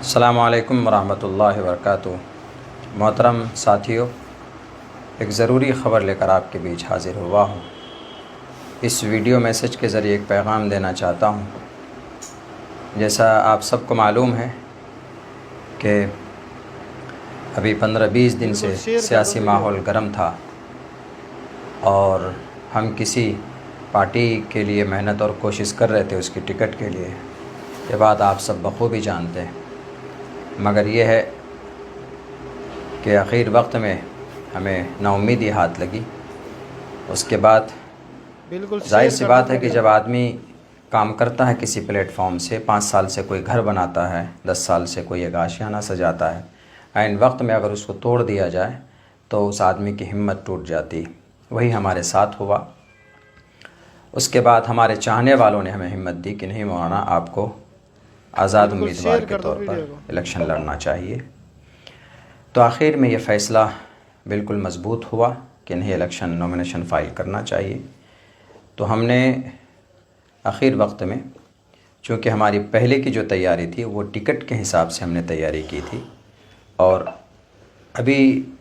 السلام علیکم ورحمۃ اللہ وبرکاتہ۔ محترم ساتھیوں، ایک ضروری خبر لے کر آپ کے بیچ حاضر ہوا ہوں۔ اس ویڈیو میسج کے ذریعے ایک پیغام دینا چاہتا ہوں۔ جیسا آپ سب کو معلوم ہے کہ ابھی 15-20 دن سے سیاسی ماحول گرم تھا اور ہم کسی پارٹی کے لیے محنت اور کوشش کر رہے تھے اس کی ٹکٹ کے لیے۔ یہ بات آپ سب بخوبی جانتے ہیں، مگر یہ ہے کہ آخر وقت میں ہمیں نا امیدی ہاتھ لگی۔ اس کے بعد ظاہر سی بات ہے کہ جب آدمی کام کرتا ہے کسی پلیٹ فارم سے، 5 سال سے کوئی گھر بناتا ہے، 10 سال سے کوئی ایک آشیانہ سجاتا ہے، عین وقت میں اگر اس کو توڑ دیا جائے تو اس آدمی کی ہمت ٹوٹ جاتی۔ وہی ہمارے ساتھ ہوا۔ اس کے بعد ہمارے چاہنے والوں نے ہمیں ہمت دی کہ نہیں مولانا، آپ کو آزاد امیدوار کے طور پر الیکشن لڑنا چاہیے۔ تو آخر میں یہ فیصلہ بالکل مضبوط ہوا کہ نہیں، الیکشن نومینیشن فائل کرنا چاہیے۔ تو ہم نے آخر وقت میں، چونکہ ہماری پہلے کی جو تیاری تھی وہ ٹکٹ کے حساب سے ہم نے تیاری کی تھی، اور ابھی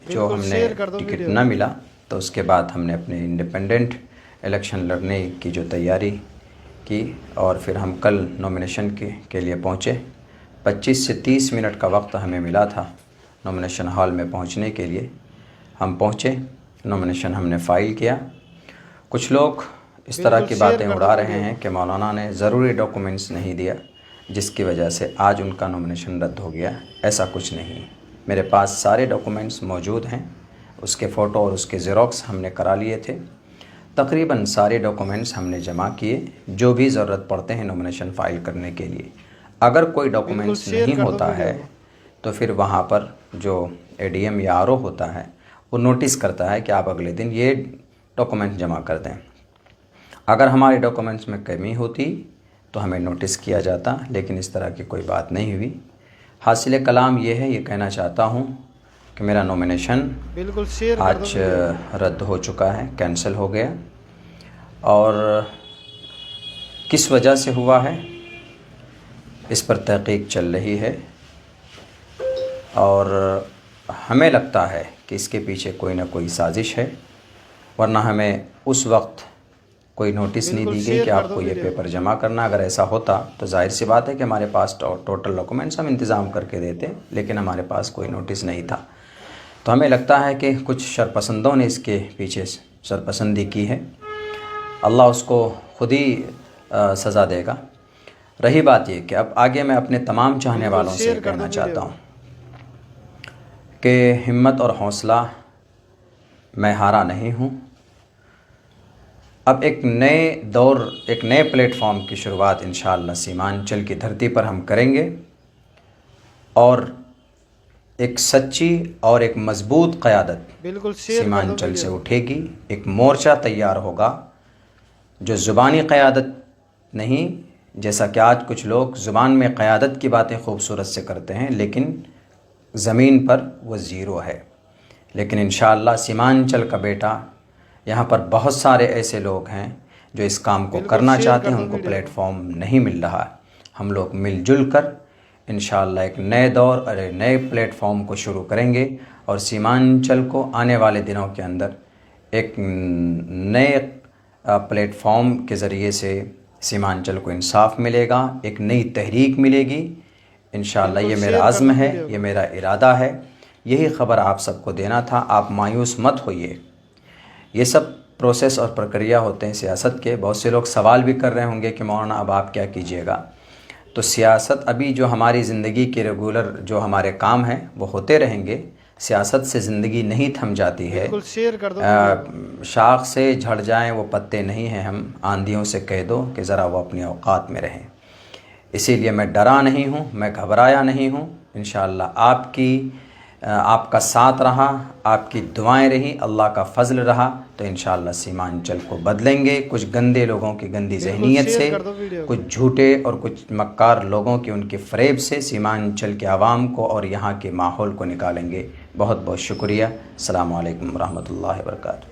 جو ہم نے ٹکٹ نہ ملا تو اس کے بعد ہم نے اپنے انڈیپینڈنٹ الیکشن لڑنے کی جو تیاری کی، اور پھر ہم کل نومینیشن کے لیے پہنچے۔ 25 سے 30 منٹ کا وقت ہمیں ملا تھا نومینیشن ہال میں پہنچنے کے لیے۔ ہم پہنچے، نومینیشن ہم نے فائل کیا۔ کچھ لوگ اس طرح کی باتیں اڑا رہے ہیں کہ مولانا نے ضروری ڈاکومنٹس نہیں دیا جس کی وجہ سے آج ان کا نومینیشن رد ہو گیا۔ ایسا کچھ نہیں، میرے پاس سارے ڈاکومنٹس موجود ہیں، اس کے فوٹو اور اس کے زیروکس ہم نے کرا لیے تھے۔ تقریباً سارے ڈاکومنٹس ہم نے جمع کیے جو بھی ضرورت پڑتے ہیں نومینیشن فائل کرنے کے لیے۔ اگر کوئی ڈاکومنٹس نہیں ہوتا ہے تو پھر وہاں پر جو اے ڈی ایم یا آر او ہوتا ہے وہ نوٹس کرتا ہے کہ آپ اگلے دن یہ ڈاکومنٹ جمع کر دیں۔ اگر ہمارے ڈاکومنٹس میں کمی ہوتی تو ہمیں نوٹس کیا جاتا، لیکن اس طرح کی کوئی بات نہیں ہوئی۔ حاصل کلام یہ ہے، یہ کہنا چاہتا ہوں کہ میرا نومینیشن آج رد ہو چکا ہے، کینسل ہو گیا۔ اور کس وجہ سے ہوا ہے اس پر تحقیق چل رہی ہے، اور ہمیں لگتا ہے کہ اس کے پیچھے کوئی نہ کوئی سازش ہے، ورنہ ہمیں اس وقت کوئی نوٹس نہیں دی گئی کہ آپ کو یہ پیپر جمع کرنا۔ اگر ایسا ہوتا تو ظاہر سی بات ہے کہ ہمارے پاس ٹوٹل ڈاکومنٹس ہم انتظام کر کے دیتے، لیکن ہمارے پاس کوئی نوٹس نہیں تھا۔ تو ہمیں لگتا ہے کہ کچھ شرپسندوں نے اس کے پیچھے شرپسندی کی ہے۔ اللہ اس کو خود ہی سزا دے گا۔ رہی بات یہ کہ اب آگے میں اپنے تمام چاہنے والوں سے کہنا چاہتا ہوں کہ ہمت اور حوصلہ میں ہارا نہیں ہوں۔ اب ایک نئے دور، ایک نئے پلیٹ فارم کی شروعات انشاءاللہ سیمانچل کی دھرتی پر ہم کریں گے، اور ایک سچی اور ایک مضبوط قیادت سیمانچل سے اٹھے گی۔ ایک مورچہ تیار ہوگا جو زبانی قیادت نہیں، جیسا کہ آج کچھ لوگ زبان میں قیادت کی باتیں خوبصورت سے کرتے ہیں لیکن زمین پر وہ زیرو ہے۔ لیکن انشاءاللہ سیمانچل کا بیٹا، یہاں پر بہت سارے ایسے لوگ ہیں جو اس کام کو کرنا چاہتے ہیں، ان کو پلیٹ فارم نہیں مل رہا۔ ہم لوگ مل جل کر انشاءاللہ ایک نئے دور اور ایک نئے پلیٹ فارم کو شروع کریں گے، اور سیمانچل کو آنے والے دنوں کے اندر ایک نئے پلیٹ فارم کے ذریعے سے سیمانچل کو انصاف ملے گا، ایک نئی تحریک ملے گی انشاءاللہ۔ یہ میرا عزم ہے، یہ میرا ارادہ ہے، یہی خبر آپ سب کو دینا تھا۔ آپ مایوس مت ہوئیے، یہ سب پروسیس اور پرکریا ہوتے ہیں سیاست کے۔ بہت سے لوگ سوال بھی کر رہے ہوں گے کہ مولانا اب آپ کیا کیجیے گا؟ تو سیاست ابھی جو ہماری زندگی کے ریگولر جو ہمارے کام ہیں وہ ہوتے رہیں گے۔ سیاست سے زندگی نہیں تھم جاتی ہے، شاخ سے جھڑ جائیں وہ پتے نہیں ہیں ہم، آندھیوں سے کہہ دو کہ ذرا وہ اپنے اوقات میں رہیں۔ اسی لیے میں ڈرا نہیں ہوں، میں گھبرایا نہیں ہوں۔ انشاءاللہ آپ کا ساتھ رہا، آپ کی دعائیں رہی، اللہ کا فضل رہا تو انشاءاللہ سیمانچل کو بدلیں گے۔ کچھ گندے لوگوں کی گندی ذہنیت سے، کچھ جھوٹے اور کچھ مکار لوگوں کی ان کے فریب سے سیمانچل کے عوام کو اور یہاں کے ماحول کو نکالیں گے۔ بہت بہت شکریہ۔ السلام علیکم ورحمۃ اللہ وبرکاتہ۔